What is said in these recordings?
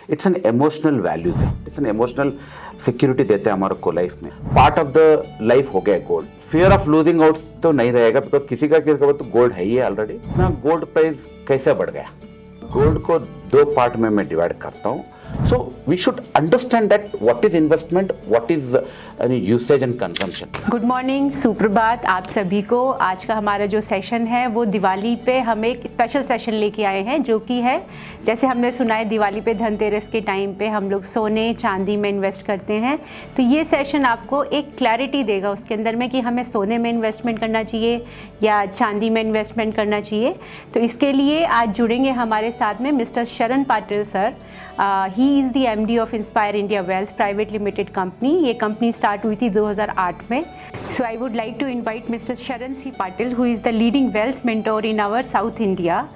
It's an emotional values है, it's an emotional security देते हैं हमारे को लाइफ में, पार्ट ऑफ द लाइफ हो गया gold. Fear of losing out तो नहीं रहेगा, बिकॉज किसी का तो गोल्ड है ही ऑलरेडी ना। गोल्ड प्राइस कैसे बढ़ गया? गोल्ड को दो पार्ट में मैं डिवाइड करता हूँ। So we should understand that what is investment, what is usage and consumption. Good morning, सुप्रभात आप सभी को। आज का हमारा जो सेशन है वो दिवाली पे हम एक स्पेशल सेशन लेके आए हैं, जो कि है जैसे हमने सुना है दिवाली पे धनतेरस के टाइम पे हम लोग सोने चांदी में इन्वेस्ट करते हैं। तो ये सेशन आपको एक क्लैरिटी देगा उसके अंदर में कि हमें सोने में इन्वेस्टमेंट करना चाहिए या चांदी में इन्वेस्टमेंट करना चाहिए। तो इसके लिए आज जुड़ेंगे हमारे साथ में mister Sharan Patil sir. He is the MD of Inspire India Wealth private limited company. ये कंपनी स्टार्ट हुई थी 2008 में। So I would like to invite mister Sharan C Patil who is the leading wealth mentor in our south India.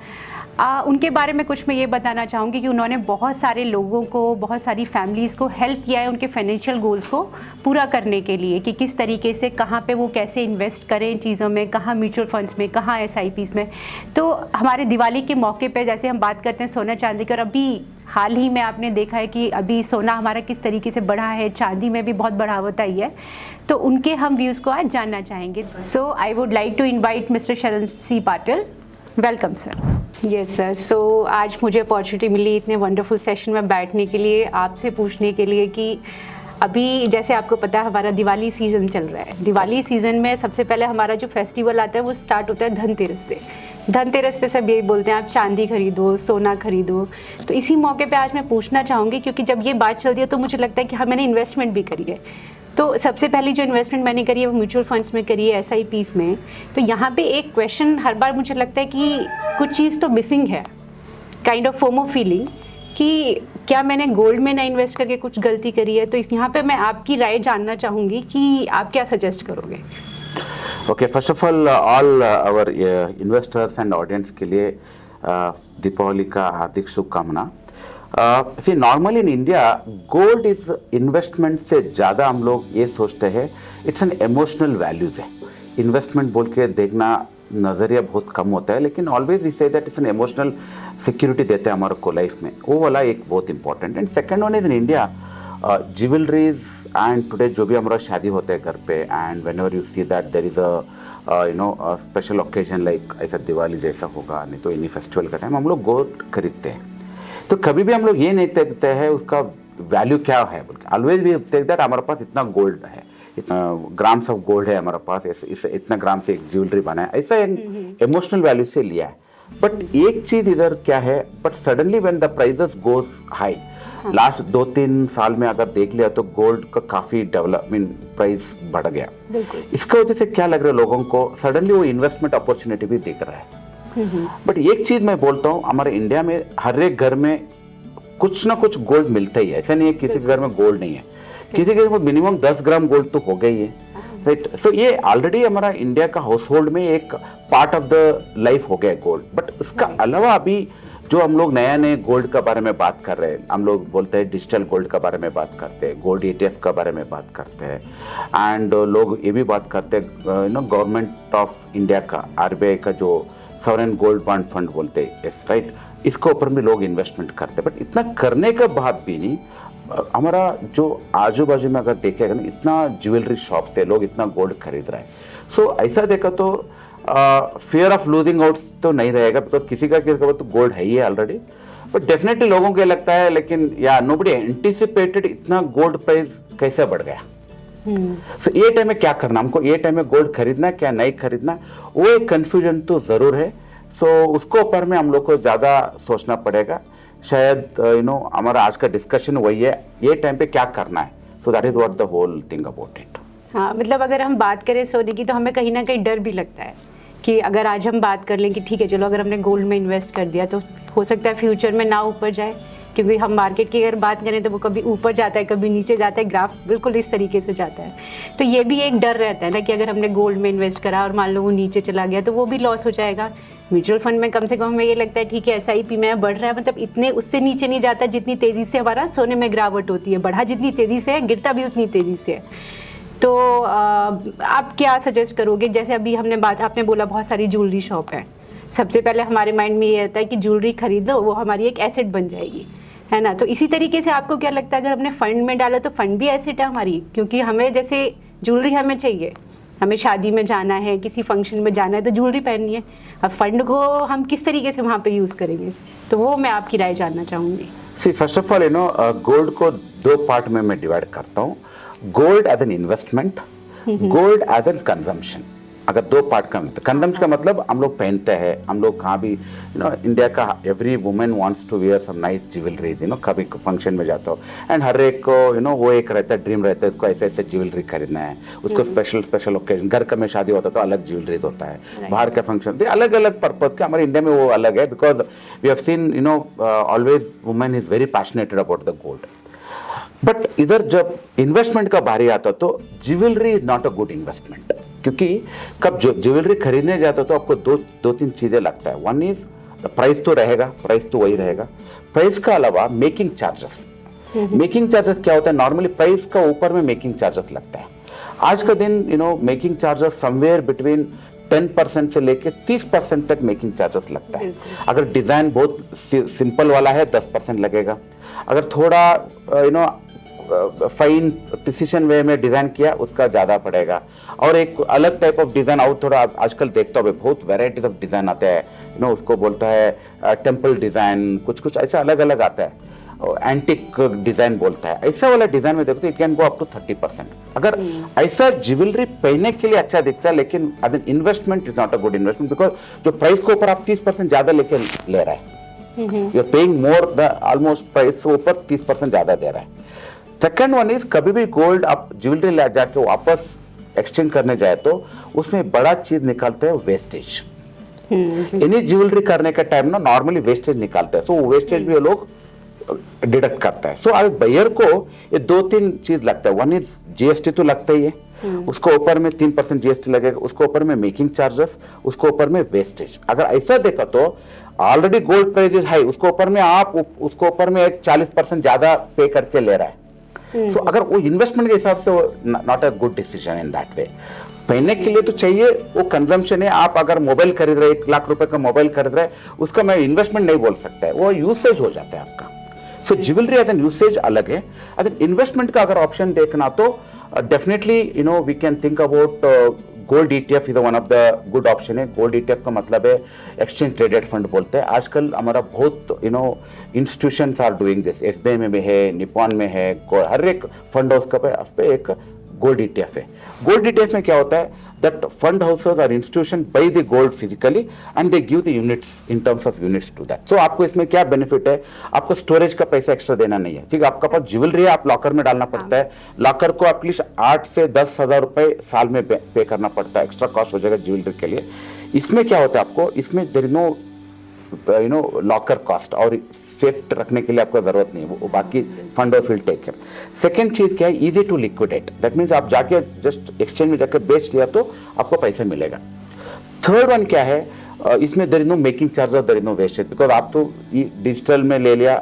उनके बारे में कुछ मैं ये बताना चाहूँगी कि उन्होंने बहुत सारे लोगों को, बहुत सारी फैमिलीज़ को हेल्प किया है उनके फाइनेंशियल गोल्स को पूरा करने के लिए, कि किस तरीके से कहाँ पे वो कैसे इन्वेस्ट करें चीज़ों में, कहाँ म्यूचुअल फंड्स में, कहाँ SIPs में। तो हमारे दिवाली के मौके पे जैसे हम बात करते हैं सोना चांदी की, और अभी हाल ही में आपने देखा है कि अभी सोना हमारा किस तरीके से बढ़ा है, चांदी में भी बहुत बढ़ावत आई है। तो उनके हम व्यूज़ को आज जानना चाहेंगे। So I would like to invite mister Sharan C Patil. Welcome sir. Yes sir. So आज मुझे अपॉर्चुनिटी मिली इतने वंडरफुल सेशन में बैठने के लिए, आपसे पूछने के लिए कि अभी जैसे आपको पता है हमारा दिवाली सीज़न चल रहा है। दिवाली सीज़न में सबसे पहले हमारा जो फेस्टिवल आता है वो स्टार्ट होता है धनतेरस से। धनतेरस पे सब यही बोलते हैं आप चांदी खरीदो, सोना खरीदो। तो इसी मौके पे आज मैं पूछना चाहूँगी, क्योंकि जब ये बात चलती है तो मुझे लगता है कि हाँ मैंने इन्वेस्टमेंट भी करी है। तो सबसे पहली जो इन्वेस्टमेंट मैंने करी है वो म्यूचुअल फंड्स में करी है, SIPs में। तो यहाँ पे एक क्वेश्चन हर बार मुझे लगता है कि कुछ चीज़ तो मिसिंग है, काइंड ऑफ फोमो फीलिंग, कि क्या मैंने गोल्ड में ना इन्वेस्ट करके कुछ गलती करी है। तो इस यहाँ पे मैं आपकी राय जानना चाहूँगी कि आप क्या सजेस्ट करोगे। Okay, first of all our investors and audience के लिए दीपावली का हार्दिक शुभकामना। See normally in India gold is investment से ज़्यादा हम लोग ये सोचते हैं इट्स एन इमोशनल वैल्यूज है। इन्वेस्टमेंट बोल के देखना नज़रिया बहुत कम होता है, लेकिन always we say that it's an emotional security देते हैं हमारे को लाइफ में, वो वाला एक बहुत important. And second one is in India jewelleries and today जो भी हमारा शादी होता है घर पे, and when ever you see that there is a special occasion like ऐसा दिवाली जैसा होगा, नहीं तो एनी फेस्टिवल का टाइम हम लोग गोल्ड खरीदते हैं। तो कभी भी हम लोग ये नहीं देखते हैं उसका वैल्यू क्या है बोल के। ऑलवेज भी देखते दैट हमारे पास इतना गोल्ड है, इतना ग्राम्स ऑफ गोल्ड है हमारे पास, इतना ग्राम से एक ज्वेलरी बना है, ऐसा इमोशनल वैल्यू से लिया है। बट एक चीज इधर क्या है, but suddenly when the prices goes high, last 2-3 साल में अगर देख लिया तो गोल्ड का काफी डेवलपमेंट प्राइस बढ़ गया। इसका वजह से क्या लग रहा है लोगों को, सडनली वो इन्वेस्टमेंट अपॉर्चुनिटी भी दिख रहा है। बट एक चीज मैं बोलता हूँ, हमारे इंडिया में हर एक घर में कुछ ना कुछ गोल्ड मिलता ही है। ऐसा नहीं है किसी के घर में गोल्ड नहीं है, किसी के घर में मिनिमम 10 ग्राम गोल्ड तो हो गई है, राइट। सो ये ऑलरेडी हमारा इंडिया का हाउस होल्ड में एक पार्ट ऑफ द लाइफ हो गया है गोल्ड। बट इसका अलावा अभी जो हम लोग नया नए गोल्ड का बारे में बात कर रहे हैं, हम लोग बोलते हैं डिजिटल गोल्ड का बारे में बात करते हैं, गोल्ड ETF का बारे में बात करते हैं, एंड लोग ये भी बात करते हैं गवर्नमेंट ऑफ इंडिया का RBI का जो सॉवरेन गोल्ड बॉन्ड फंड बोलते हैं, राइट, इसके ऊपर भी लोग इन्वेस्टमेंट करते हैं। बट इतना करने के बाद भी नहीं, हमारा जो आजू बाजू में अगर देखेगा ना, इतना ज्वेलरी शॉप से लोग इतना गोल्ड खरीद रहा है। सो ऐसा देखा तो फियर ऑफ लूजिंग आउट तो नहीं रहेगा, बिकॉज किसी का तो गोल्ड है ही ऑलरेडी। बट डेफिनेटली लोगों को लगता है, लेकिन या नोबडी एंटिसिपेटेड इतना गोल्ड प्राइस कैसे बढ़ गया। So, ये टाइम में क्या करना, हमको ये टाइम में गोल्ड खरीदना क्या नहीं खरीदना, वो एक कंफ्यूजन तो जरूर है। सो उसको ऊपर में हम लोग को ज्यादा सोचना पड़ेगा। शायद हमारा आज का डिस्कशन वही है, ये टाइम पे क्या करना है। So that is what the whole thing about it. हाँ, मतलब अगर हम बात करें सोने की तो हमें कहीं ना कहीं डर भी लगता है कि अगर आज हम बात कर लें कि ठीक है चलो अगर हमने गोल्ड में इन्वेस्ट कर दिया तो हो सकता है फ्यूचर में ना ऊपर जाए, क्योंकि हम मार्केट की अगर बात करें तो वो कभी ऊपर जाता है कभी नीचे जाता है, ग्राफ बिल्कुल इस तरीके से जाता है। तो ये भी एक डर रहता है ना कि अगर हमने गोल्ड में इन्वेस्ट करा और मान लो वो नीचे चला गया तो वो भी लॉस हो जाएगा। म्यूचुअल फंड में कम से कम हमें ये लगता है ठीक है SIP में बढ़ रहा है, मतलब इतने उससे नीचे नहीं जाता जितनी तेज़ी से हमारा सोने में गिरावट होती है, बढ़ा जितनी तेज़ी से है गिरता भी उतनी तेज़ी से है। तो आप क्या सजेस्ट करोगे, जैसे अभी आपने बोला बहुत सारी ज्वेलरी शॉप है, सबसे पहले हमारे माइंड में ये रहता है कि ज्वेलरी खरीद लो वो हमारी एक एसेट बन जाएगी। है ना। तो इसी तरीके से आपको क्या लगता है, अगर हमने फंड में डाला तो फंड भी एसेट है हमारी, क्योंकि हमें जैसे ज्वेलरी हमें चाहिए, हमें शादी में जाना है, किसी फंक्शन में जाना है तो ज्वेलरी पहननी है। अब फंड को हम किस तरीके से वहाँ पे यूज़ करेंगे, तो वो मैं आपकी राय जानना चाहूँगी। See first of all gold को दो पार्ट में मैं डिवाइड करता हूँ, gold as an investment, gold as an consumption. अगर दो पार्ट का कंजम्पशन का मतलब हम लोग पहनते हैं, हम लोग कहाँ भी इंडिया का every women wants to wear some nice jewelleries, कभी फंक्शन में जाता हो एंड हर एक को वो एक रहता है, ड्रीम रहता है उसको ऐसे ऐसे ज्वेलरी खरीदना है, उसको स्पेशल ओकेजन, घर का में शादी होता है तो अलग ज्वेलरीज होता है, बाहर का फंक्शन अलग अलग पर्पज का। हमारे इंडिया में वो अलग है because we have seen always women is very passionated about the gold. But इधर जब इन्वेस्टमेंट का बारी आता तो jewellery is not a good investment, क्योंकि कब जो ज्वेलरी खरीदने जाते हो तो आपको दो तीन चीजें लगता है। वन इज प्राइस तो रहेगा, प्राइस तो वही रहेगा, प्राइस का अलावा मेकिंग चार्जेस। मेकिंग चार्जेस क्या होता है, नॉर्मली प्राइस का ऊपर में मेकिंग चार्जेस लगता है। आज का दिन मेकिंग चार्जेस समवेयर बिटवीन 10% से लेके 30% तक मेकिंग चार्जेस लगता है। अगर डिजाइन बहुत सिंपल वाला है 10% लगेगा, अगर थोड़ा फाइन प्रिसिशन वे में डिजाइन किया उसका ज्यादा पड़ेगा, और एक अलग टाइप ऑफ डिजाइन और थोड़ा आजकल देखता हूँ बहुत वेराइटीज ऑफ डिजाइन आता है, उसको बोलता है टेम्पल डिजाइन, कुछ कुछ ऐसा अलग अलग आता है, एंटिक डिजाइन बोलता है। ऐसा वाला डिजाइन में देखो तो it can go up to 30%। अगर ऐसा ज्वेलरी पहनने के लिए अच्छा दिखता है लेकिन investment is not a good investment, because जो प्राइस के ऊपर आप 30% ज्यादा लेके ले रहा है, you are paying more the almost price से ऊपर 30% ज्यादा दे रहा है। सेकेंड वन इज कभी भी गोल्ड आप ज्वेलरी ले जाके वापस एक्सचेंज करने जाए तो उसमें बड़ा चीज निकालते हैं वेस्टेज। इन्हीं ज्वेलरी करने का टाइम ना नॉर्मली वेस्टेज निकालते हैं, सो वेस्टेज भी वो लोग डिडक्ट करता है। सो अब बायर को ये दो तीन चीज लगता है, वन इज जीएसटी तो लगता ही है, उसको ऊपर में 3% जीएसटी लगेगा, उसको ऊपर में मेकिंग चार्जेस, उसको ऊपर में वेस्टेज। अगर ऐसा देखा तो already gold price is high, उसको ऊपर में आप उसको ऊपर में एक 40% ज्यादा पे करके ले रहा है। सो अगर वो इन्वेस्टमेंट के हिसाब से not a good decision in that way. पहनने के लिए तो चाहिए, वो कंजम्पशन है। आप अगर मोबाइल खरीद रहे, 1 लाख रुपए का मोबाइल खरीद रहे, उसका मैं इन्वेस्टमेंट नहीं बोल सकता है, वो यूसेज हो जाता है आपका। So jewellery as an usage अलग है। एज इन्वेस्टमेंट का अगर ऑप्शन देखना तो definitely we can think about gold ETF is one of the good option है। गोल्ड ETF का मतलब है एक्सचेंज ट्रेडेड फंड बोलते हैं। आजकल हमारा बहुत institutions are doing this, SBI में भी है, निपॉन में है, हर एक फंड हाउस का पे एक गोल्ड ETF है। गोल्ड ETF में क्या होता है, दैट फंड हाउसेस और institution buy the gold physically and they give the units in terms of units to that. So आपको इसमें क्या बेनिफिट है, आपको स्टोरेज का पैसा एक्स्ट्रा देना नहीं है, ठीक है। आपका पास ज्वेलरी है, आप लॉकर में डालना पड़ता है, लॉकर को एटलीस्ट 8 से 10 हजार रुपए साल में पे करना पड़ता है, एक्स्ट्रा कॉस्ट हो जाएगा ज्वेलरी के लिए। इसमें क्या होता है, आपको इसमें there is no locker cost, और सेफ रखने के लिए आपको जरूरत नहीं है, वो बाकी fund house will take care. Second चीज क्या है, easy to liquidate, that means आप जाके जस्ट एक्सचेंज में जाके बेच लिया तो आपको पैसा मिलेगा। थर्ड वन क्या है, इसमें there is no making charges, there is no wastage, because आप तो डिजिटल में ले लिया,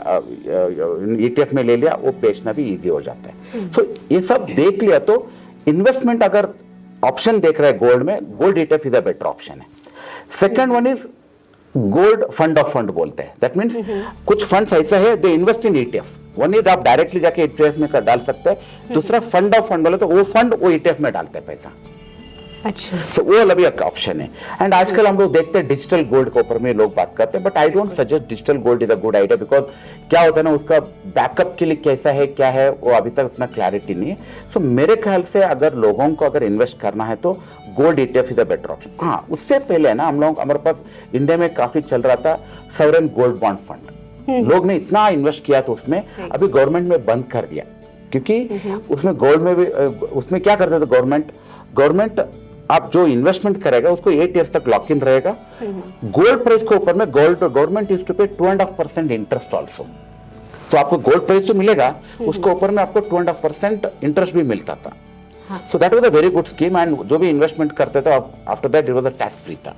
ETF में ले लिया, वो बेचना भी इजी हो जाता है। सो ये सब देख लिया तो इन्वेस्टमेंट अगर ऑप्शन देख रहा है गोल्ड में, gold ETF is a better option है। Second one is gold fund of fund बोलते हैं, दैट मीन्स कुछ फंड्स ऐसा है they invest in ETF। One is आप डायरेक्टली जाके ETF में डाल सकते हैं, दूसरा फंड ऑफ फंड बोले तो वो फंड वो ETF में डालते हैं पैसा। अच्छा, so, वो अलग एक ऑप्शन है। एंड आजकल हम लोग देखते हैं डिजिटल गोल्ड के ऊपर में लोग बात करते हैं, but I don't suggest digital gold is a good idea, because क्या होता है ना, उसका बैकअप के लिए कैसा है क्या है वो अभी तक उतना क्लैरिटी नहीं है। सो मेरे ख्याल से अगर लोगों को अगर इन्वेस्ट करना है तो gold ETF is a better option. हाँ, उससे पहले ना हम लोग, हमारे पास इंडिया में काफी चल रहा था सॉवरेन गोल्ड बॉन्ड फंड, लोग ने इतना इन्वेस्ट किया तो उसमें अभी गवर्नमेंट ने बंद कर दिया, क्योंकि उसमें गोल्ड में भी उसमें क्या करते थे गवर्नमेंट आप जो इन्वेस्टमेंट करेगा उसको 8 इयर्स तक लॉक इन रहेगा। गोल्ड प्राइस के ऊपर में गवर्नमेंट यूज्ड टू पे 2.5% इंटरेस्ट ऑल्सो। तो आपको गोल्ड प्राइस तो मिलेगा, उसके ऊपर में आपको 2.5% इंटरेस्ट भी मिलता था। So that was a very good scheme, and जो भी इन्वेस्टमेंट करते थे after that it was a tax free था।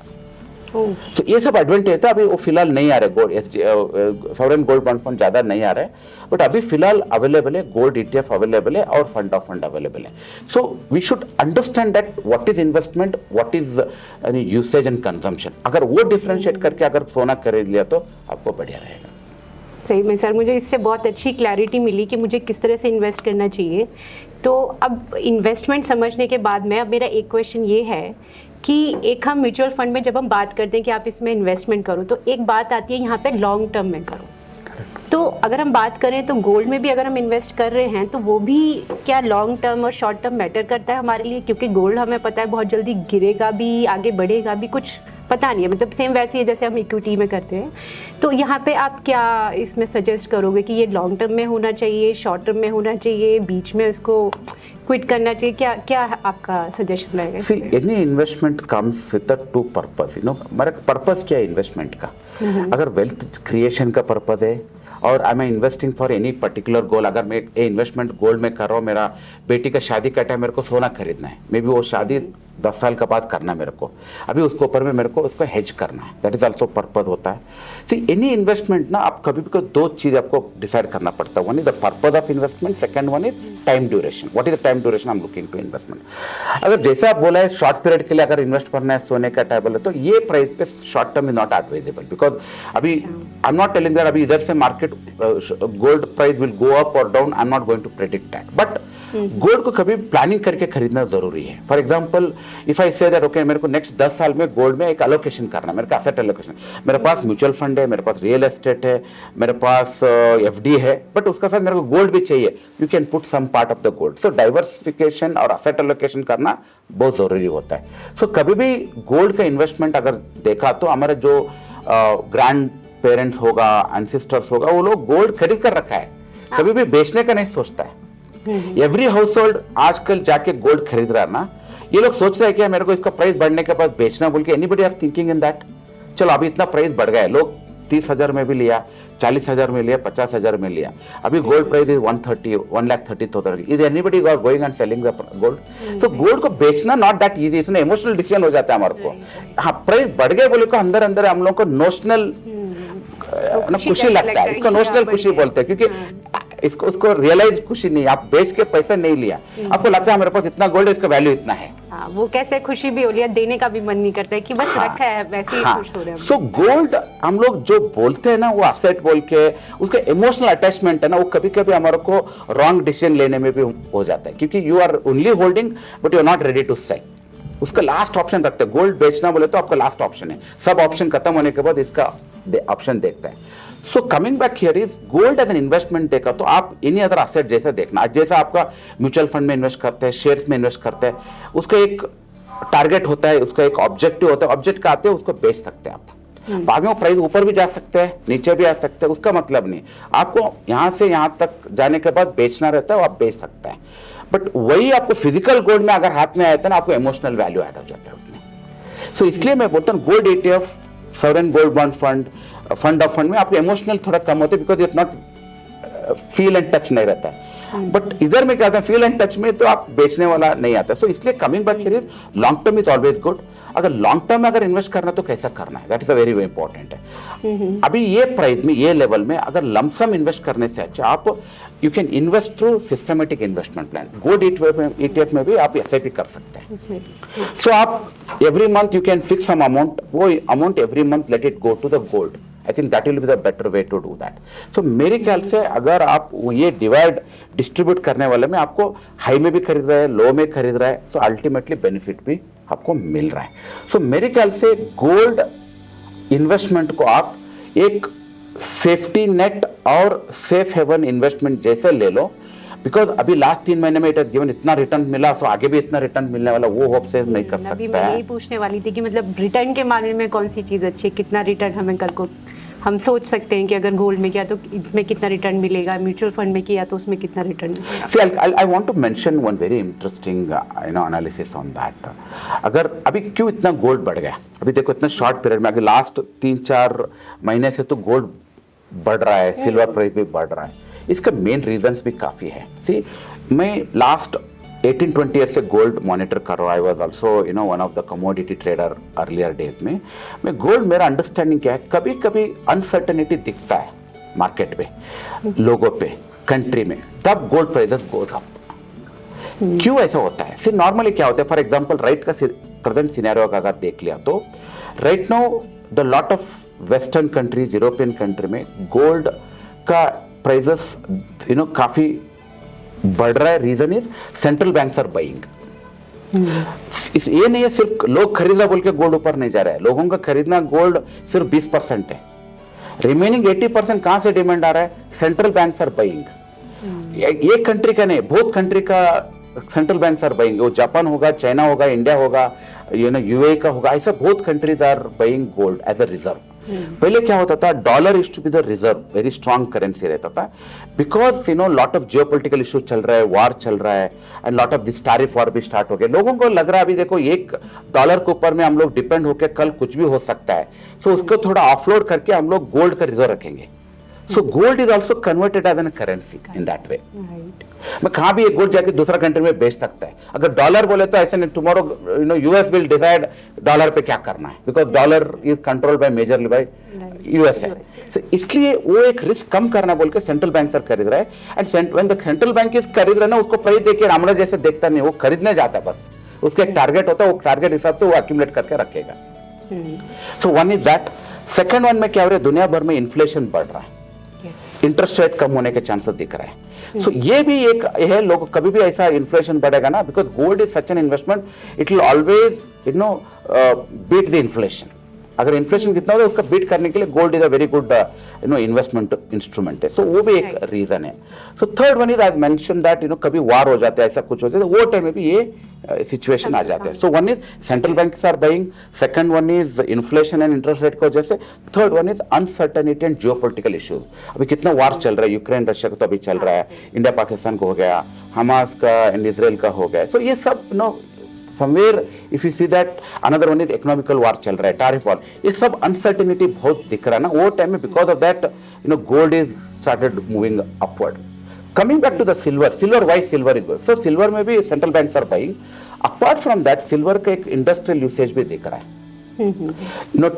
तो ये सब एडवांटेज था। अभी वो फिलहाल नहीं आ रहे, gold sovereign gold bond fund ज्यादा नहीं आ रहे, बट अभी फिलहाल अवेलेबल है, गोल्ड ETF अवेलेबल है और फंड ऑफ फंड अवेलेबल है। So we should understand that what is investment, what is usage and consumption. अगर वो डिफरेंशिएट करके अगर सोना खरीद लिया तो आपको बढ़िया रहेगा। सही में सर, मुझे इससे बहुत अच्छी क्लैरिटी मिली कि मुझे किस तरह से इन्वेस्ट करना चाहिए। तो अब इन्वेस्टमेंट समझने के बाद में अब मेरा एक क्वेश्चन ये है कि एक हम म्यूचुअल फंड में जब हम बात करते हैं कि आप इसमें इन्वेस्टमेंट करो, तो एक बात आती है यहाँ पे लॉन्ग टर्म में करो। तो अगर हम बात करें तो गोल्ड में भी अगर हम इन्वेस्ट कर रहे हैं तो वो भी क्या लॉन्ग टर्म और शॉर्ट टर्म मैटर करता है हमारे लिए? क्योंकि गोल्ड हमें पता है बहुत जल्दी गिरेगा भी, आगे बढ़ेगा भी, कुछ पता नहीं है, मतलब सेम वैसे ही है जैसे हम इक्विटी में करते हैं। तो यहाँ पे आप क्या इसमें सजेस्ट करोगे कि ये लॉन्ग टर्म में होना चाहिए, शॉर्ट टर्म में होना चाहिए, बीच में इसको क्विट करना चाहिए? क्या क्या आपका सजेशन रहेगा? See any investment comes with two purpose, हमारा पर्पस क्या है इन्वेस्टमेंट का? अगर वेल्थ क्रिएशन का पर्पस है और I am investing for any particular goal, अगर मैं ये इन्वेस्टमेंट गोल्ड में कर रहा हूँ, मेरा बेटी का शादी का टाइम मेरे को सोना खरीदना है, मे बी वो शादी 10 साल के बाद करना है मेरे को, अभी उसके ऊपर में मेरे को उसको हेज करना है, दैट इज ऑल्सो पर्पज होता है। सी एनी इन्वेस्टमेंट ना, आप कभी भी दो चीज़ आपको डिसाइड करना पड़ता है, one is the purpose of investment, second one is time duration, what is the time duration I am looking to investment. अगर जैसे आप बोला है शॉर्ट पीरियड के लिए अगर इन्वेस्ट करना है सोने का टेबल है, तो ये प्राइस पे short term is not advisable, because अभी I am not telling that अभी इधर से market gold price will go up और down, I am not going to predict that, but gold को कभी प्लानिंग करके खरीदना जरूरी है। For example if I say that okay मेरे को नेक्स्ट 10 साल में गोल्ड में एक एलोकेशन करना है, मेरे को एसेट एलोकेशन, मेरे पास म्यूचुअल फंड है, मेरे पास रियल एस्टेट है, मेरे पास एफडी है, बट उसका साथ मेरे को गोल्ड भी चाहिए, you can put some part of the gold. So diversification और एसेट एलोकेशन करना बहुत जरूरी होता है। सो कभी भी गोल्ड का इन्वेस्टमेंट अगर देखा तो हमारे जो ग्रैंड पेरेंट्स होगा, एंसेस्टर्स होगा, वो लोग गोल्ड खरीद कर रखा है, कभी भी बेचने का नहीं सोचता है। एवरी हाउस होल्ड आजकल जाके गोल्ड खरीद रहा है ना, ये लोग सोच रहे हैं कि मेरे को इसका प्राइस बढ़ने के बाद बेचना बोल के, anybody are thinking in that? चलो अभी इतना प्राइस बढ़ गया है, लोग 30,000 में भी लिया, 40,000 में लिया, 50,000 में लिया, अभी gold price is 1,30,000। Is anybody going and selling the gold? तो गोल्ड को बेचना नॉट दैट इजी, इसमें इमोशनल डिसीजन हो जाता है हमारे को। हाँ, प्राइस बढ़ गए बोले को अंदर अंदर हम लोग को नोशनल खुशी लगता है, इसको नोशनल खुशी बोलते हैं, क्योंकि इसको उसको रियलाइज खुशी नहीं, आप बेच के पैसा नहीं लिया, आपको लगता है मेरे पास इतना गोल्ड है, इसका वैल्यू इतना है। हाँ, वो कैसे खुशी भी हो लिया, देने का भी मन नहीं करता है कि बस रखा है वैसे ही खुश हो रहे हैं। सो गोल्ड हम लोग जो बोलते हैं ना, वो असेट बोल के उसका इमोशनल अटैचमेंट है ना, वो कभी कभी हमारे को रॉन्ग डिसीजन लेने में भी हो जाता है, क्योंकि you are only holding but you are not ready to sell. उसका लास्ट ऑप्शन रखते हैं, गोल्ड बेचना बोले तो आपका लास्ट ऑप्शन है, सब ऑप्शन खत्म होने के बाद इसका ऑप्शन देखता है। So coming back here is gold as an investment देखा तो आप एनी अदर एसेट जैसा देखना, जैसा आपका म्यूचुअल फंड में इन्वेस्ट करते हैं, शेयर्स में इन्वेस्ट करते हैं, उसका एक टारगेट होता है, उसका एक ऑब्जेक्टिव होता है, ऑब्जेक्ट का आते हैं उसको बेच सकते हैं आप, बाद में वो प्राइस ऊपर भी जा सकते हैं, नीचे भी आ सकते हैं, उसका मतलब नहीं, आपको यहाँ से यहाँ तक जाने के बाद बेचना रहता है, वो आप बेच सकते हैं। बट वही आपको फिजिकल गोल्ड में अगर हाथ में आया था ना, आपको इमोशनल वैल्यू ऐड हो जाता है उसमें। सो इसलिए मैं बोलता हूँ gold ETF, sovereign gold bond fund, fund of fund में आपके इमोशनल थोड़ा कम होते, because it not feel and touch नहीं रहता है। बट इधर में क्या होता है, फील एंड टच में तो आप बेचने वाला नहीं आता। सो इसलिए coming back here is long term is always good. अगर लॉन्ग टर्म में अगर इन्वेस्ट करना तो कैसा करना है, that is a very very important है। अभी ये प्राइस में, ये लेवल में अगर लमसम इन्वेस्ट करने से अच्छा आप you can invest through systematic investment plan. Gold ETF में भी आप SIP कर सकते हैं। सो आप every month you can fix some amount, वो amount every month let it go to the gold. I think that will be the better way to do that. So मेरे ख्याल से अगर आप ये डिस्ट्रीब्यूट करने वाले में आपको हाई में भी खरीद रहा है, लो में खरीद रहा है, सो अल्टीमेटली बेनिफिट भी आपको मिल रहा है। सो मेरे ख्याल से गोल्ड इन्वेस्टमेंट को आप एक सेफ्टी नेट और सेफ हेवन इन्वेस्टमेंट जैसे ले लो, बिकॉज अभी लास्ट 3 महीने में इट हैज गिवन इतना रिटर्न मिला, सो आगे भी इतना रिटर्न मिलने वाला, वो होप से नहीं कर सकता है। मैं यही पूछने वाली थी कि मतलब रिटर्न के मामले में कौन सी चीज़ अच्छी है, कितना रिटर्न हमें कल को हम सोच सकते हैं कि अगर गोल्ड में किया तो इसमें कितना रिटर्न मिलेगा, म्यूचुअल फंड में किया तो उसमें कितना रिटर्न मिलेगा। See, I want to mention one very interesting analysis on that. अगर अभी क्यों इतना गोल्ड बढ़ गया, अभी देखो इतना शॉर्ट पीरियड में, अगर लास्ट 3-4 महीने से तो गोल्ड बढ़ रहा है, सिल्वर प्राइस भी बढ़ रहा है। इसका मेन रीजंस भी काफ़ी है। सी मैं लास्ट 18-20 ईयर से गोल्ड मॉनिटर कर रहा हूँ। I was also one of the commodity trader earlier days में। मैं गोल्ड, मेरा अंडरस्टैंडिंग क्या है, कभी कभी अनसर्टेनिटी दिखता है मार्केट पे, लोगों पे, कंट्री में, तब गोल्ड प्राइसेस गोज अप। क्यों ऐसा होता है? सी नॉर्मली क्या होता है, फॉर एग्जांपल राइट का प्रेजेंट सिनेरियो का अगर देख लिया तो right now the lot of western countries, European country में गोल्ड का प्राइजेस काफी बढ़ रहा है. Reason is central banks are buying. ये नहीं है सिर्फ लोग खरीदना बोल के गोल्ड ऊपर नहीं जा रहा है. लोगों का खरीदना गोल्ड सिर्फ 20% है. रिमेनिंग 80% कहां से डिमांड आ रहा है? Central banks are buying. एक कंट्री का नहीं, बहुत कंट्री का सेंट्रल बैंक्स आर बाइंग. वो जापान होगा, चाइना होगा, इंडिया होगा, यूएई का होगा, ऐसा बहुत countries are buying gold as a reserve. पहले क्या होता था? Dollar is to be the reserve, very strong currency रहता था. Because lot of geopolitical issues चल रहा है, वार चल रहा है, and lot of this tariff war भी स्टार्ट हो गया. लोगों को लग रहा है अभी देखो $1 के ऊपर में हम लोग डिपेंड होकर कल कुछ भी हो सकता है. सो उसको थोड़ा ऑफलोड करके हम लोग गोल्ड का रिजर्व रखेंगे. So gold is also converted as a currency in that way. मैं कहाँ भी एक गोल्ड जाके दूसरा कंट्री में बेच सकता है. अगर डॉलर बोले तो ऐसे नहीं, tomorrow US will decide dollar पे क्या करना है, because dollar is control by majorly bye US है. इसलिए वो एक रिस्क कम करना बोल के सेंट्रल बैंक सर खरीद रहा है. And when the central bank is खरीद रहा है ना, उसको प्राइस देखिए रामड़ा जैसे देखता नहीं, वो खरीदने जाता है बस. उसका एक टारगेट होता है, वो टारगेट हिसाब से वो एक्यूमुलेट करके रखेगा. सो one is that. Second one में क्या हो रहा है? दुनिया भर में इन्फ्लेशन बढ़ रहा है, इंटरेस्ट रेट कम होने के चांसेस दिख रहे हैं. सो ये भी एक है, लोग कभी भी ऐसा इन्फ्लेशन बढ़ेगा ना, because gold is such an investment, it will always beat the inflation. अगर इन्फ्लेशन कितना होगा उसका बीट करने के लिए gold is a very good investment instrument है. सो वो भी एक रीजन है. So third one is I mention that कभी वार हो जाता है, ऐसा कुछ हो जाता है, वो टाइम में भी ये सिचुएशन आ जाता है. So one is central banks are buying, second one is inflation and interest rate की वजह से, third one is uncertainty and geopolitical issues. अभी कितना वार चल रहा है, यूक्रेन रशिया का तो अभी चल रहा है, इंडिया पाकिस्तान को हो गया, हमास का एंड इसराइल का हो गया. सो ये सब somewhere if you see that another one is economical war चल रहा है, tariff war, ये सब uncertainty बहुत दिख रहा है ना वो टाइम में. because of that gold is started moving upward. coming back to the silver, why silver is good? so silver में भी central banks are buying. apart from that silver का एक industrial usage भी दिख रहा है.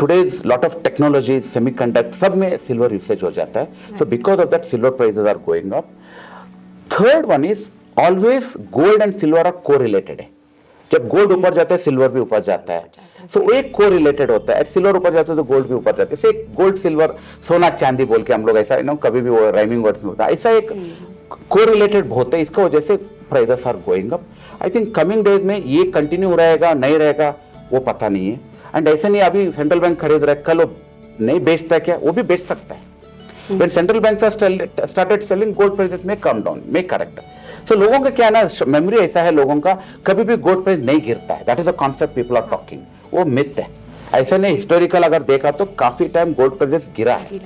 today's lot of technology, semiconductor सब में silver usage हो जाता है. so because of that silver prices are going up. third one is always gold and silver are correlated है. जब गोल्ड ऊपर जाता है सिल्वर भी ऊपर जाता है. सो एक को रिलेटेड होता है. सिल्वर ऊपर जाता है तो गोल्ड भी ऊपर जाता है. से गोल्ड सिल्वर सोना चांदी बोल के हम लोग ऐसा कभी भी वो राइमिंग वर्ड्स में होता है, ऐसा एक को रिलेटेड बहुत है. इसका वजह से prices are going up. I think coming days में ये कंटिन्यू रहेगा नहीं रहेगा वो पता नहीं है. एंड ऐसे नहीं अभी सेंट्रल बैंक खरीद रहा है, कल वो नहीं बेचता है क्या? वो भी बेच सकता है. When central banks are started selling, gold prices may come down, may correct. So लोगों का क्या है ना, मेमोरी ऐसा है लोगों का, कभी भी गोल्ड प्राइस नहीं गिरता है. That is a concept people are talking. वो मिथ है. ऐसा नहीं, हिस्टोरिकल अगर देखा तो काफी टाइम गोल्ड प्राइस गिरा है.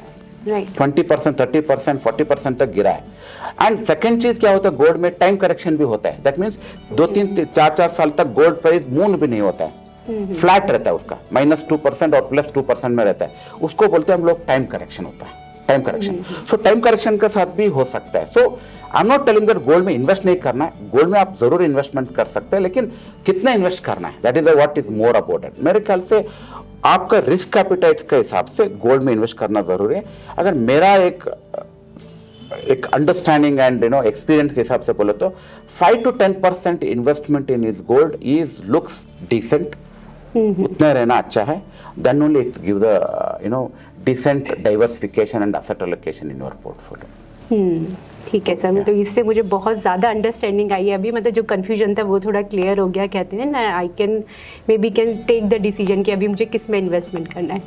20%, 30%, 40% तक गिरा है. एंड सेकेंड चीज क्या होता है, गोल्ड में टाइम करेक्शन भी होता है. दैट मीन्स 2-3-4 साल तक गोल्ड प्राइस मूव भी नहीं होता है, फ्लैट रहता है उसका, -2% और +2% में रहता है. उसको बोलते हैं हम लोग टाइम करेक्शन होता है, time correction. So time correction के साथ भी हो सकता है. So I am not telling that gold में इन्वेस्ट नहीं करना है. गोल्ड में आप जरूर इन्वेस्टमेंट कर सकते हैं, लेकिन कितना इन्वेस्ट करना है, that is what is more about it. मेरे ख्याल से आपका रिस्क कैपिटाइट्स के हिसाब से गोल्ड में इन्वेस्ट करना जरूरी है. अगर मेरा एक अंडरस्टैंडिंग एंड एक्सपीरियंस के हिसाब से बोले तो 5-10% investment in is gold is looks decent. उतना रहना अच्छा है. Then only it give the decent diversification and asset allocation in your portfolio. ठीक है सर. मतलब इससे मुझे बहुत ज़्यादा अंडरस्टैंडिंग आई है अभी. मतलब जो कन्फ्यूजन था वो थोड़ा क्लियर हो गया. कहते हैं ना, I can maybe can take the decision कि अभी मुझे किस में इन्वेस्टमेंट करना है.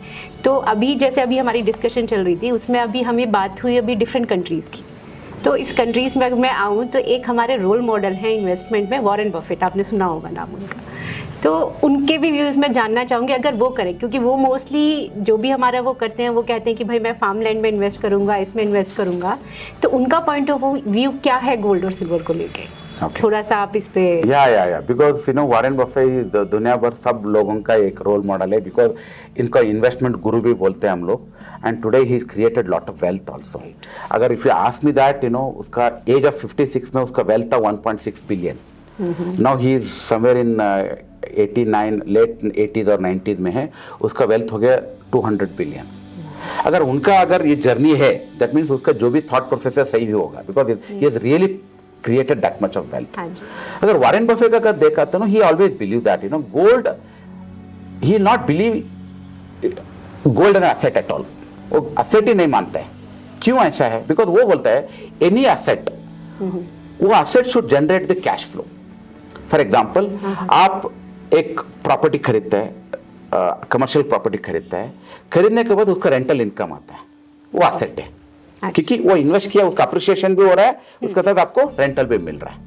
तो अभी जैसे अभी हमारी डिस्कशन चल रही थी उसमें अभी हमें बात हुई अभी डिफरेंट कंट्रीज़ की. तो इस कंट्रीज़ में अगर मैं आऊँ तो एक हमारे रोल मॉडल हैं इन्वेस्टमेंट में, वॉरेन बफेट. आपने सुना होगा नाम उनका. तो उनके भी व्यूज़ मैं जानना चाहूँगी अगर वो करें, क्योंकि वो मोस्टली जो भी हमारा वो करते हैं वो कहते हैं कि भाई मैं फार्मलैंड में इन्वेस्ट करूँगा, इसमें इन्वेस्ट करूँगा. तो उनका पॉइंट ऑफ व्यू क्या है गोल्ड और सिल्वर को लेके? थोड़ा सा आप इस पे. या बिकॉज वॉरेन बफेट दुनिया भर सब लोगों का एक रोल मॉडल है. बिकॉज इनका इन्वेस्टमेंट गुरु भी बोलते हैं हम लोग. And today he created lot of wealth also. अगर if you ask me that उसका एज ऑफ 56 में उसका वेल्थ था 1.6 billion. Now he is somewhere in 89 late 80s और 90s में है. उसका वेल्थ हो गया 200 बिलियन. अगर ये जर्नी है दैट मीन्स उसका जो भी थॉट प्रोसेस है सही भी होगा, because he has really created that much of wealth. अगर वॉरेन बफेट का देखा तो ही always believe that gold, he not believe gold an asset at all. वो एसेट ही नहीं मानता है. क्यों ऐसा है? बिकॉज वो बोलता है एनी एसेट, वो asset should generate the cash flow. For example, आप एक प्रॉपर्टी खरीदते हैं, कमर्शियल प्रॉपर्टी खरीदता है, खरीदने के बाद उसका रेंटल इनकम आता है, वो एसेट है, क्योंकि वो इन्वेस्ट किया, उसका अप्रिसिएशन भी हो रहा है, उसके साथ आपको रेंटल भी मिल रहा है।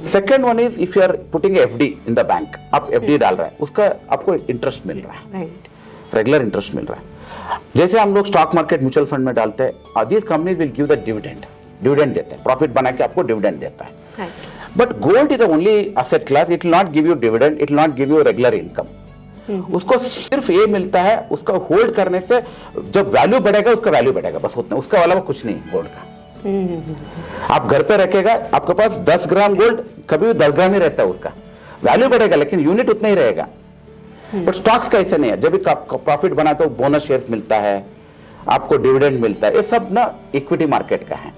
Second one is if you are putting FD in the bank, आप एफडी डाल रहे हैं, उसका आपको इंटरेस्ट मिल रहा है, रेगुलर इंटरेस्ट मिल रहा है। जैसे हम लोग स्टॉक मार्केट म्यूचुअल फंड में डालते हैं, this companies will give the dividend, dividend देते हैं, प्रॉफिट बना के आपको डिविडेंड देता है। But gold is the only asset class, it will not give you dividend, it will not give you regular income. उसको सिर्फ ये मिलता है, उसका होल्ड करने से जब वैल्यू बढ़ेगा उसका वैल्यू बढ़ेगा, बस उतना, उसका अलावा कुछ नहीं गोल्ड का। आप घर पे रखेगा, आपके पास 10 ग्राम गोल्ड, कभी भी 10 ग्राम ही रहता है, उसका वैल्यू बढ़ेगा लेकिन यूनिट उतना ही रहेगा। बट स्टॉक्स का ऐसा नहीं है, जब भी प्रॉफिट बना तो बोनस शेयर्स मिलता है, आपको डिविडेंड मिलता है, ये सब ना इक्विटी मार्केट का है।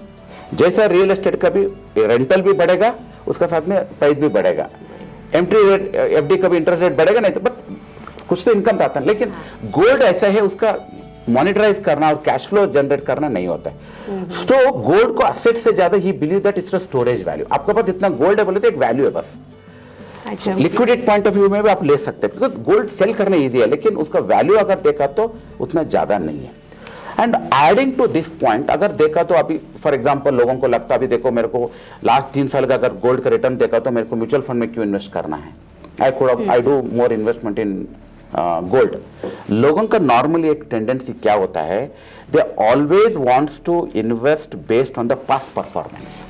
जैसा रियल एस्टेट का भी रेंटल भी बढ़ेगा, उसका साथ में प्राइस भी बढ़ेगा। एफडी का भी इंटरेस्ट रेट बढ़ेगा, नहीं तो बट कुछ तो इनकम आता है। लेकिन गोल्ड ऐसा है, उसका मॉनिटराइज करना और कैश फ्लो जनरेट करना नहीं होता है। तो गोल्ड को एसेट से ज्यादा ही believe that it's storage value. आपके पास इतना गोल्ड है बोले तो एक वैल्यू है बस। लिक्विडेट पॉइंट ऑफ व्यू में भी आप ले सकते हैं, बिकॉज गोल्ड सेल करना इजी है, लेकिन उसका वैल्यू अगर देखा तो उतना ज्यादा नहीं है। And adding to this point, अगर देखा तो अभी फॉर एग्जांपल लोगों को लगता है, अभी देखो मेरे को लास्ट 3 साल का अगर गोल्ड का रिटर्न देखा तो मेरे को म्यूचुअल फंड में क्यों इन्वेस्ट करना है, I do more investment in gold. लोगों का नॉर्मली एक टेंडेंसी क्या होता है, they always wants to invest based on the past performance.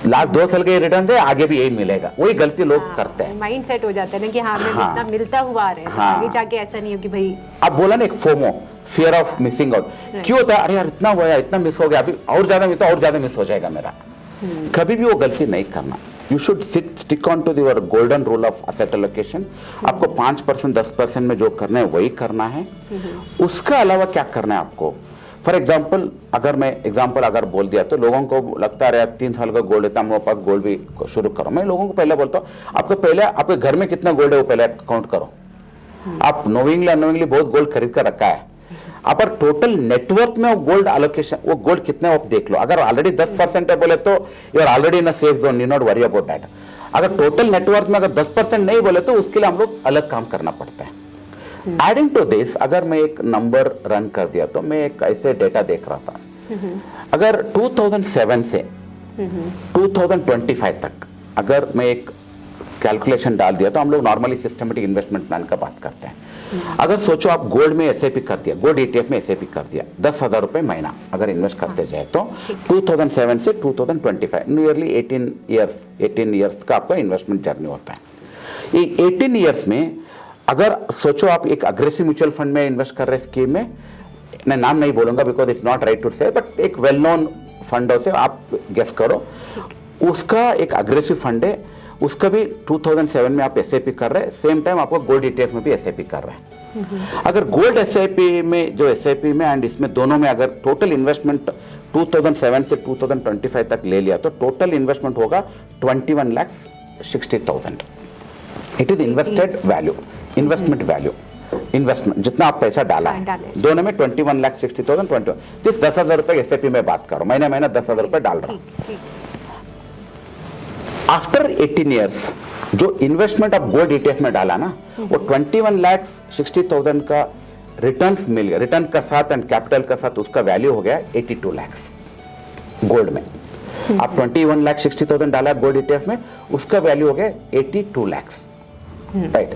Last 2 साल के रिटर्न से आगे भी यही मिलेगा, वही गलती लोग करते हैं। माइंड सेट हो जाता है ना कि हाँ, हमें इतना मिलता हुआ आ रहा है, आगे जाके ऐसा नहीं हो कि भाई, आप बोला ना एक FOMO, fear of missing out, क्यों होता है? अरे यार इतना हुआ, इतना मिस हो गया, अभी और ज्यादा मिस, और ज्यादा मिस हो जाएगा मेरा। कभी भी वो गलती नहीं करना। You should stick on to your golden rule of asset allocation. आपको 5% 10% में जो करना है वही करना है, उसका अलावा क्या करना है आपको। फॉर एग्जाम्पल, अगर मैं एग्जाम्पल अगर बोल दिया तो लोगों को लगता है 3 साल का गोल्ड है, मेरे पास गोल्ड भी शुरू करो। मैं लोगों को पहले बोलता हूँ, आपको पहले आपके घर में कितना गोल्ड है वो पहले काउंट करो। आप नोविंगली अनोविंगली बहुत गोल्ड खरीद कर रखा है, आप टोटल नेटवर्क में गोल्ड एलोकेशन, वो गोल्ड कितने आप देख लो। अगर ऑलरेडी 10% है बोले तो you are already in a safe zone, you not worry about that. अगर टोटल नेटवर्क में अगर 10% नहीं बोले तो उसके लिए हम लोग अलग काम करना पड़ता है। एडिंग टू दिस, अगर मैं एक नंबर रन कर दिया तो मैं एक ऐसे डेटा देख रहा था, अगर 2007 से 2025 तक अगर मैं एक कैलकुलेशन डाल दिया, तो हम लोग नॉर्मली सिस्टमेटिक इन्वेस्टमेंट प्लान का बात करते हैं। अगर सोचो आप गोल्ड में एसआईपी कर दिया, गोल्ड ETF में एसआईपी कर दिया, 10,000 रुपए महीना अगर इन्वेस्ट करते जाए तो 2007 से 2025 नियरली 18 ईयर्स का आपका इन्वेस्टमेंट जर्नी होता है। ये 18 ईयर्स में अगर सोचो आप एक अग्रेसिव म्यूचुअल फंड में इन्वेस्ट कर रहे स्कीम में, मैं नाम नहीं बोलूंगा because it's not right to say, but एक वेल नोन फंड से आप गेस करो, उसका एक अग्रेसिव फंड है, उसका भी 2007 में आप एसआईपी कर रहे हैं, सेम टाइम आपको गोल्ड ETF में भी एसआईपी कर रहे हैं। अगर गोल्ड एसआईपी में जो एसआईपी में एंड इसमें दोनों में अगर टोटल इन्वेस्टमेंट 2007 से 2025 तक ले लिया तो टोटल इन्वेस्टमेंट होगा 21,60,000। It is invested value, investment value, investment जितना आप पैसा डाला है, दोनों में 21,60,000 21 दिस 10,000 रुपए एसआईपी में बात करो, महीना महीना 10,000 रुपए डाल रहा हूं। आफ्टर 18 ईयर्स जो इन्वेस्टमेंट आप गोल्ड ETF में डाला ना, वो 21,60,000 का रिटर्न्स मिल गया, रिटर्न का साथ एंड कैपिटल का साथ उसका वैल्यू हो गया 82 लाख गोल्ड में। आप 21,60,000 डाला गोल्ड ETF में, उसका वैल्यू हो गया 82 lakh. Right,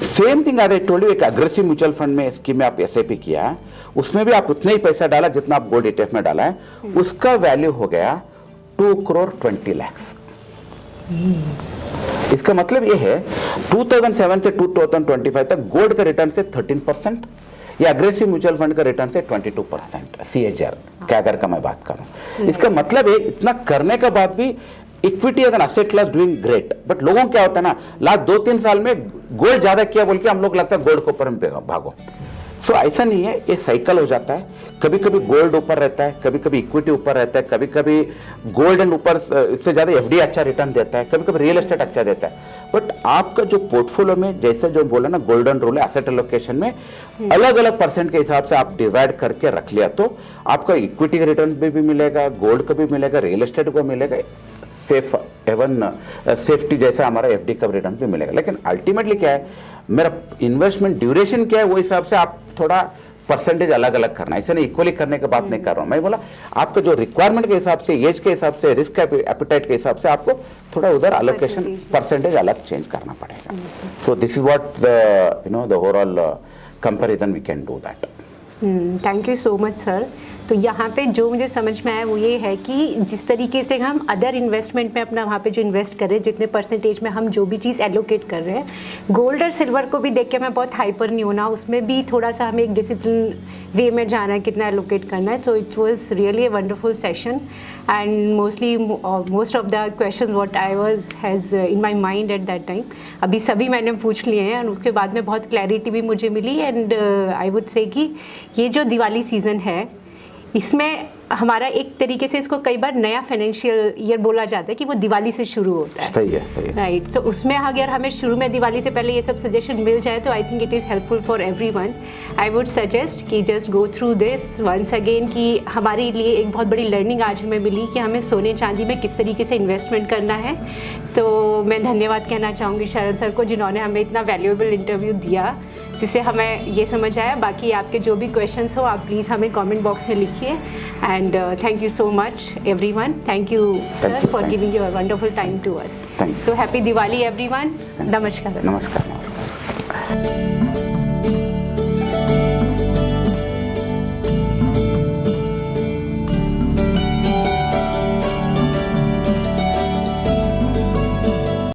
same thing I told you, एक अग्रेसिव म्यूचुअल फंड में स्कीम में आप एसआईपी किया, उसमें भी आप उतना ही पैसा डाला जितना आप गोल्ड ETF में डाला है, उसका वैल्यू हो गया 2,20 लाख। इसका मतलब यह है 2007 से 2025 तक गोल्ड का रिटर्न से 13%, या अग्रेसिव म्यूचुअल फंड का रिटर्न से 22% CAGR कैगर का मैं बात कर रहा हूं। इसका मतलब है इतना करने के बाद भी equity as an asset class doing great, but लोगों क्या होता है ना, लास्ट 2-3 साल में गोल्ड ज्यादा किया बोल के हम लोग लगता है गोल्ड को ऊपर भागो, सो ऐसा नहीं है, ये साइकिल हो जाता है, कभी कभी गोल्ड ऊपर रहता है, कभी कभी इक्विटी ऊपर रहता है, कभी कभी गोल्ड एंड ऊपर इससे ज़्यादा एफडी अच्छा रिटर्न देता है, कभी कभी रियल एस्टेट अच्छा देता है। बट आपका जो पोर्टफोलियो में जैसे जो बोला ना गोल्डन रूल है, एसेट एलोकेशन में अलग अलग परसेंट के हिसाब से आप डिवाइड करके रख लिया तो आपका इक्विटी का रिटर्न भी मिलेगा, गोल्ड का भी मिलेगा, रियल एस्टेट को मिलेगा, सेफ एवन सेफ्टी जैसा हमारा एफडी का रिटर्न भी मिलेगा। लेकिन अल्टीमेटली क्या है, मेरा इन्वेस्टमेंट ड्यूरेशन क्या है, वो हिसाब से आप थोड़ा परसेंटेज अलग अलग करना, ऐसे नहीं इक्वली करने की बात नहीं कर रहा हूँ मैं। बोला आपका जो रिक्वायरमेंट के हिसाब से, एज के हिसाब से, रिस्क एपिटाइट के हिसाब से आपको थोड़ा उधर अलोकेशन परसेंटेज अलग चेंज करना पड़ेगा। So this is what the the overall comparison we can do that. Thank you so much sir. तो यहाँ पे जो मुझे समझ में आया वो ये है कि जिस तरीके से हम अदर इन्वेस्टमेंट में अपना वहाँ पे जो इन्वेस्ट कर रहे हैं, जितने परसेंटेज में हम जो भी चीज़ एलोकेट कर रहे हैं, गोल्ड और सिल्वर को भी देख के मैं बहुत हाइपर नहीं होना, उसमें भी थोड़ा सा हमें एक डिसिप्लिन वे में जाना है, कितना एलोकेट करना है। So it was really a wonderful session and most of the question what I was has in my mind at that time, अभी सभी मैंने पूछ लिए हैं और उसके बाद में बहुत क्लैरिटी भी मुझे मिली। एंड आई वुड से कि ये जो दिवाली सीज़न है, इसमें हमारा एक तरीके से इसको कई बार नया फाइनेंशियल ईयर बोला जाता है कि वो दिवाली से शुरू होता है। सही है। राइट। तो उसमें अगर हमें शुरू में दिवाली से पहले ये सब सजेशन मिल जाए तो I think it is helpful for everyone. I would suggest कि just go through this once again, कि हमारे लिए एक बहुत बड़ी लर्निंग आज हमें मिली कि हमें सोने चांदी में किस तरीके से इन्वेस्टमेंट करना है। तो मैं धन्यवाद कहना चाहूँगी शरण सर को, जिन्होंने हमें इतना वैल्यूएबल इंटरव्यू दिया जिससे हमें ये समझ आया। बाकी आपके जो भी क्वेश्चंस हो आप प्लीज़ हमें कमेंट बॉक्स में लिखिए। And thank you so much everyone. Thank you sir for giving your wonderful time to us. So happy Diwali everyone. नमस्कार। नमस्कार।